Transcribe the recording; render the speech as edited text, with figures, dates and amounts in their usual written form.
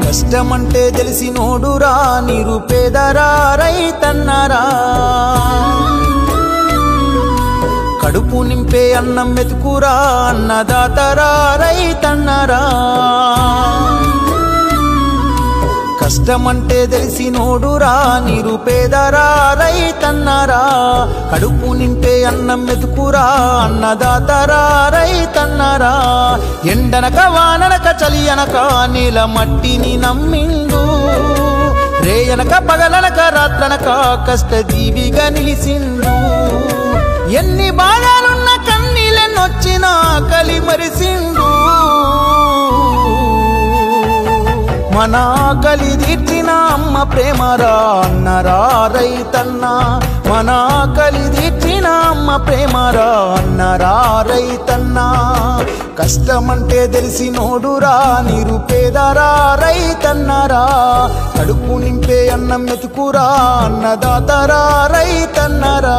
కష్టమంటే తెలిసినోడురా నిరుపేదరా రైతన్నరా కడుపు నింపే అన్నం మెతుకురా అన్నదాతరా రైతన్నరా కష్టమంటే తెలిసినోడురా నిరుపేదరా రైతన్నరా కడుపు నింపే అన్నం మెతుకురా అన్నదాతరా రైతన్నరా ఎండనక వాననక చలి అనక నీల మట్టిని నమ్మిండు రేయనక పగలనక రాత్రనక కష్టజీవిగా నిలిసిండు ఎన్ని బాధలున్న కన్నీళ్ళెన్నొచ్చినా ఆకలి మరిసిండు మన ఆకలి తీర్చిన అమ్మ ప్రేమరా అన్నరా రైతన్న మన ఆకలి తీర్చిన అమ్మ ప్రేమరా అన్నరా రైతన్న కష్టమంటే తెలిసినోడురా నిరుపేదరా రైతన్నరా కడుపు నింపే అన్నం మెతుకురా అన్నదాతరా రైతన్నరా